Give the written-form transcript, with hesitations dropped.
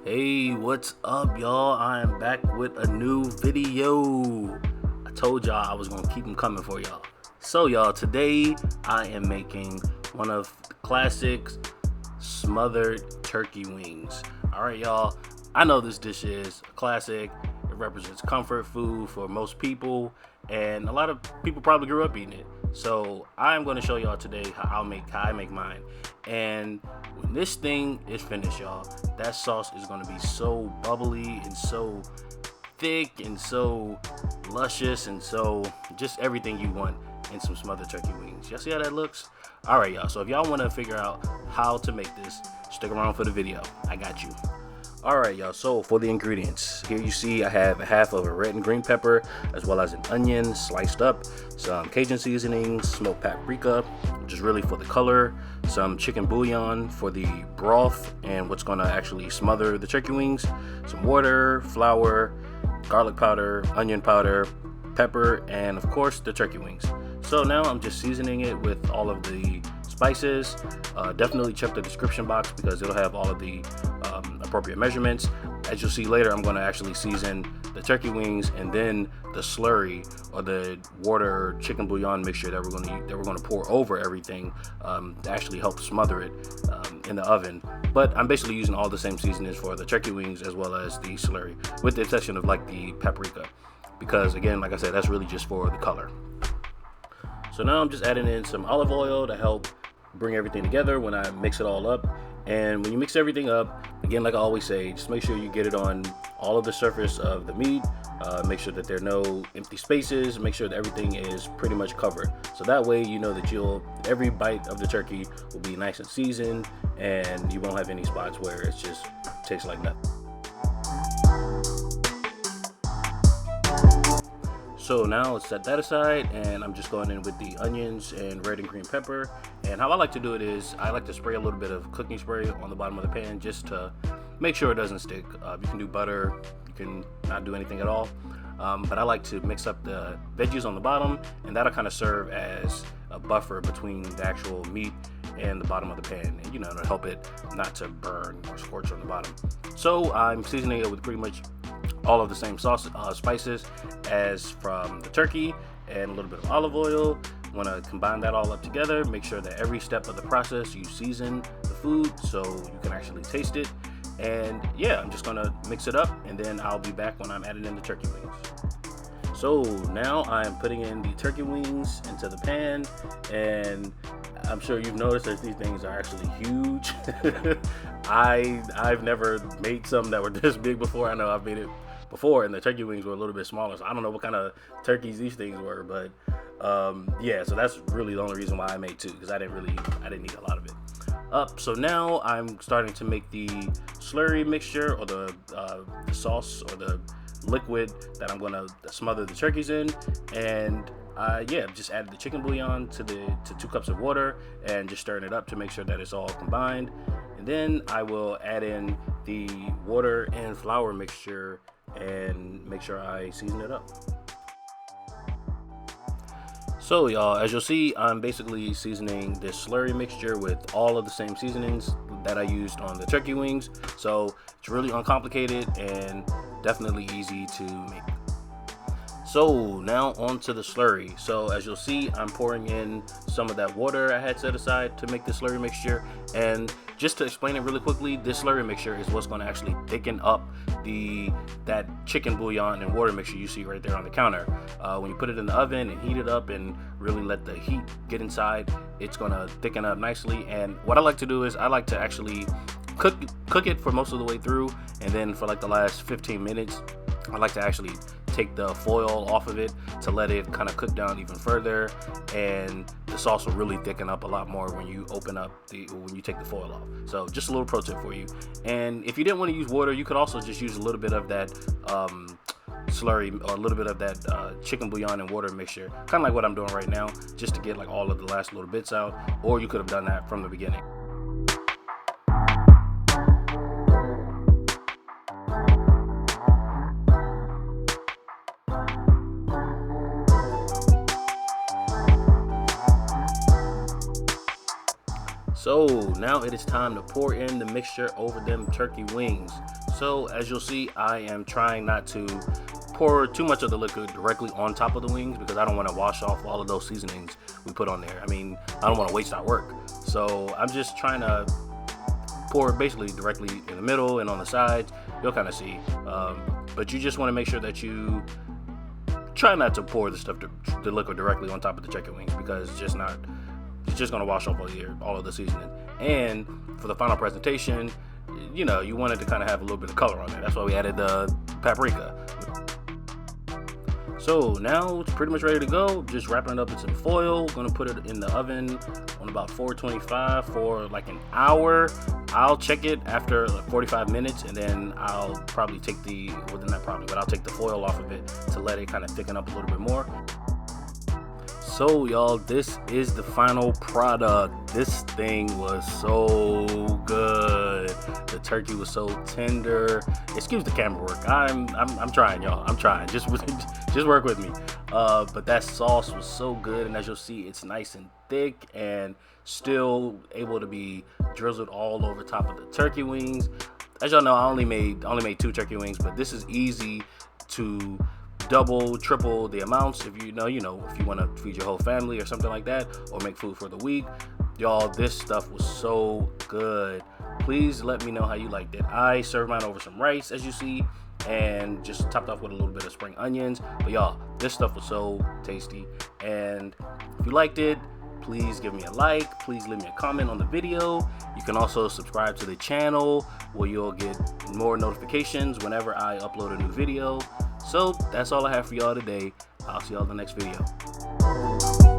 Hey, what's up, y'all? I am back with a new video. I told y'all I was gonna keep them coming for y'all. So, y'all, today I am making one of the classics, smothered turkey wings. All right, y'all. I know this dish is a classic. It represents comfort food for most people, and a lot of people probably grew up eating it. So I'm going to show y'all today how I make mine. And when this thing is finished, y'all, that sauce is going to be so bubbly and so thick and so luscious and so just everything you want in some smothered turkey wings. Y'all see how that looks? All right, y'all. So if y'all want to figure out how to make this, stick around for the video. I got you. All right, y'all, so for the ingredients, here you see I have a half of a red and green pepper, as well as an onion sliced up, some Cajun seasonings, smoked paprika, which is really for the color, some chicken bouillon for the broth and what's gonna actually smother the turkey wings, some water, flour, garlic powder, onion powder, pepper, and of course the turkey wings. So now I'm just seasoning it with all of the spices. Definitely check the description box because it'll have all of the appropriate measurements. As you'll see later, I'm going to actually season the turkey wings and then the slurry or the water chicken bouillon mixture that we're going to pour over everything to actually help smother it in the oven. But I'm basically using all the same seasonings for the turkey wings as well as the slurry, with the exception of like the paprika, because again, like I said, that's really just for the color. So now I'm just adding in some olive oil to help bring everything together when I mix it all up. And when you mix everything up, again, like I always say, just make sure you get it on all of the surface of the meat. Make sure that there are no empty spaces. Make sure that everything is pretty much covered. So that way, you know that every bite of the turkey will be nice and seasoned, and you won't have any spots where it just tastes like nothing. So now let's set that aside, and I'm just going in with the onions and red and green pepper. And how I like to do it is I like to spray a little bit of cooking spray on the bottom of the pan just to make sure it doesn't stick. You can do butter, you can not do anything at all. But I like to mix up the veggies on the bottom, and that'll kind of serve as a buffer between the actual meat and the bottom of the pan, and to help it not to burn or scorch on the bottom. So I'm seasoning it with pretty much all of the same spices as from the turkey, and a little bit of olive oil. Want to combine that all up together. Make sure that every step of the process you season the food so you can actually taste it. And yeah, I'm just gonna mix it up, and then I'll be back when I'm adding in the turkey wings. So now I'm putting in the turkey wings into the pan, and I'm sure you've noticed that these things are actually huge. I've never made some that were this big before. I know I've made it before, and the turkey wings were a little bit smaller, so I don't know what kind of turkeys these things were, but yeah, so that's really the only reason why I made two, because I didn't need a lot of it. So now I'm starting to make the slurry mixture, or the sauce or the liquid that I'm gonna smother the turkeys in. And yeah, just added the chicken bouillon to 2 cups of water and just stirring it up to make sure that it's all combined. And then I will add in the water and flour mixture and make sure I season it up. So y'all, as you'll see, I'm basically seasoning this slurry mixture with all of the same seasonings that I used on the turkey wings. So it's really uncomplicated and definitely easy to make. So now on to the slurry. So as you'll see, I'm pouring in some of that water I had set aside to make the slurry mixture. And just to explain it really quickly, this slurry mixture is what's going to actually thicken up that chicken bouillon and water mixture you see right there on the counter. When you put it in the oven and heat it up and really let the heat get inside, it's going to thicken up nicely. And what I like to do is I like to actually cook it for most of the way through, and then for like the last 15 minutes, I like to actually take the foil off of it to let it kind of cook down even further, and the sauce will really thicken up a lot more when you when you take the foil off. So just a little pro tip for you. And if you didn't want to use water, you could also just use a little bit of that slurry, or a little bit of that chicken bouillon and water mixture, kind of like what I'm doing right now, just to get like all of the last little bits out. Or you could have done that from the beginning. So now it is time to pour in the mixture over them turkey wings. So as you'll see, I am trying not to pour too much of the liquid directly on top of the wings because I don't want to wash off all of those seasonings we put on there. I mean, I don't want to waste our work. So I'm just trying to pour it basically directly in the middle and on the sides. You'll kind of see. But you just want to make sure that you try not to pour the liquid directly on top of the chicken wings because it's just going to wash off all of the seasoning. And for the final presentation, you know, you wanted to kind of have a little bit of color on there. That's why we added the paprika. So now it's pretty much ready to go. Just wrapping it up in some foil. Gonna put it in the oven on about 425 for like an hour. I'll check it after like 45 minutes, and then I'll probably take I'll take the foil off of it to let it kind of thicken up a little bit more. So y'all, this is the final product. This thing was so good. The turkey was so tender. Excuse the camera work. I'm trying, y'all. I'm trying. Just work with me. But that sauce was so good, and as you'll see, it's nice and thick and still able to be drizzled all over top of the turkey wings. As y'all know, I only made 2 turkey wings, but this is easy to double, triple the amounts if you want to feed your whole family or something like that, or make food for the week. Y'all, this stuff was so good. Please let me know how you liked it. I served mine over some rice, as you see, and just topped off with a little bit of spring onions. But y'all, this stuff was so tasty. And if you liked it, please give me a like. Please leave me a comment on the video. You can also subscribe to the channel where you'll get more notifications whenever I upload a new video. So that's all I have for y'all today. I'll see y'all in the next video.